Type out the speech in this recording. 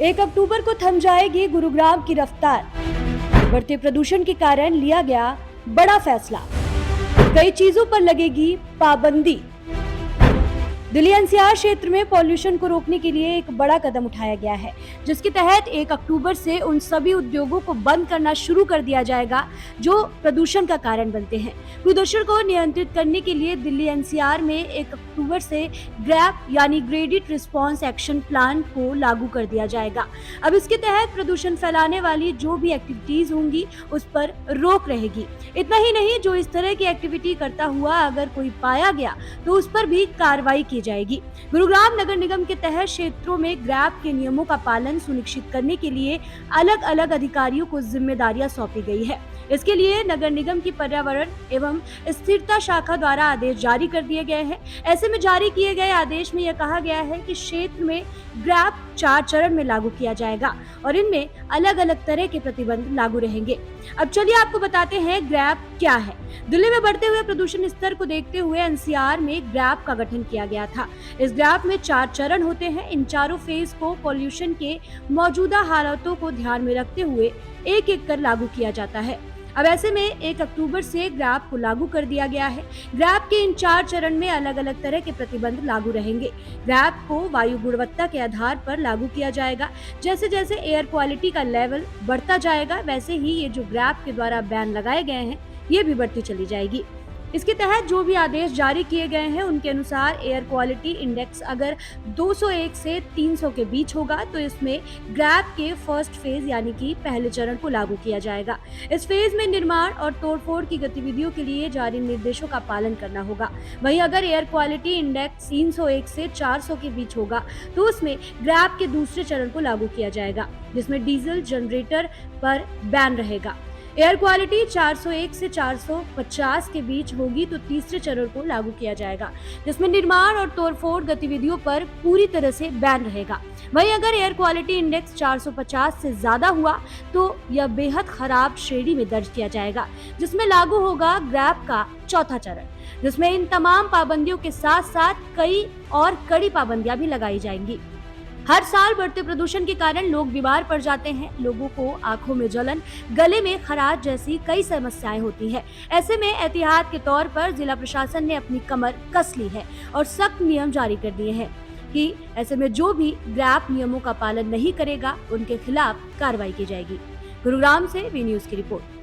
1 अक्टूबर को थम जाएगी गुरुग्राम की रफ्तार। बढ़ते प्रदूषण के कारण लिया गया बड़ा फैसला। कई चीजों पर लगेगी पाबंदी। दिल्ली एनसीआर क्षेत्र में पॉल्यूशन को रोकने के लिए एक बड़ा कदम उठाया गया है, जिसके तहत 1 अक्टूबर से उन सभी उद्योगों को बंद करना शुरू कर दिया जाएगा जो प्रदूषण का कारण बनते हैं। प्रदूषण को नियंत्रित करने के लिए दिल्ली एनसीआर में 1 अक्टूबर से ग्रैप यानी ग्रेडेड रिस्पॉन्स एक्शन प्लान को लागू कर दिया जाएगा। अब इसके तहत प्रदूषण फैलाने वाली जो भी एक्टिविटीज होंगी उस पर रोक रहेगी। इतना ही नहीं, जो इस तरह की एक्टिविटी करता हुआ अगर कोई पाया गया तो उस पर भी कार्रवाई की जाएगी। गुरुग्राम नगर निगम के तहत क्षेत्रों में ग्रैप के नियमों का पालन सुनिश्चित करने के लिए अलग अलग अधिकारियों को जिम्मेदारियां सौंपी गई है। इसके लिए नगर निगम की पर्यावरण एवं स्थिरता शाखा द्वारा आदेश जारी कर दिए गए हैं। ऐसे में जारी किए गए आदेश में यह कहा गया है कि क्षेत्र में ग्रैप 4 चरण में लागू किया जाएगा और इनमें अलग अलग तरह के प्रतिबंध लागू रहेंगे। अब चलिए आपको बताते हैं ग्रैप क्या है। दिल्ली में बढ़ते हुए प्रदूषण स्तर को देखते हुए एनसीआर में ग्रैप का गठन किया गया था। इस ग्रैप में 4 चरण होते हैं। इन चारों फेज को पॉल्यूशन के मौजूदा हालातों को ध्यान में रखते हुए एक एक कर लागू किया जाता है। अब ऐसे में 1 अक्टूबर से ग्रैप को लागू कर दिया गया है। ग्रैप के इन 4 चरण में अलग अलग तरह के प्रतिबंध लागू रहेंगे। ग्रैप को वायु गुणवत्ता के आधार पर लागू किया जाएगा। जैसे जैसे एयर क्वालिटी का लेवल बढ़ता जाएगा, वैसे ही ये जो ग्रैप के द्वारा बैन लगाए गए हैं ये भी बढ़ती चली जाएगी। इसके तहत जो भी आदेश जारी किए गए हैं उनके अनुसार एयर क्वालिटी इंडेक्स अगर 201 से 300 के बीच होगा तो इसमें ग्रैप के फर्स्ट फेज यानी कि पहले चरण को लागू किया जाएगा। इस फेज में निर्माण और तोड़फोड़ की गतिविधियों के लिए जारी निर्देशों का पालन करना होगा। वहीं अगर एयर क्वालिटी इंडेक्स 301 से 400 के बीच होगा तो उसमें ग्रैप के दूसरे चरण को लागू किया जाएगा, जिसमें डीजल जनरेटर पर बैन रहेगा। एयर क्वालिटी 401 से 450 के बीच होगी तो तीसरे चरण को लागू किया जाएगा, जिसमें निर्माण और तोड़फोड़ गतिविधियों पर पूरी तरह से बैन रहेगा। वहीं अगर एयर क्वालिटी इंडेक्स 450 से ज्यादा हुआ तो यह बेहद खराब श्रेणी में दर्ज किया जाएगा, जिसमें लागू होगा ग्रैप का चौथा चरण, जिसमें इन तमाम पाबंदियों के साथ साथ कई और कड़ी पाबंदियां भी लगाई जाएंगी। हर साल बढ़ते प्रदूषण के कारण लोग बीमार पड़ जाते हैं। लोगों को आंखों में जलन, गले में खराश जैसी कई समस्याएं होती हैं। ऐसे में एहतियात के तौर पर जिला प्रशासन ने अपनी कमर कस ली है और सख्त नियम जारी कर दिए हैं कि ऐसे में जो भी ग्रैप नियमों का पालन नहीं करेगा उनके खिलाफ कार्रवाई की जाएगी। गुरुग्राम से वी न्यूज़ की रिपोर्ट।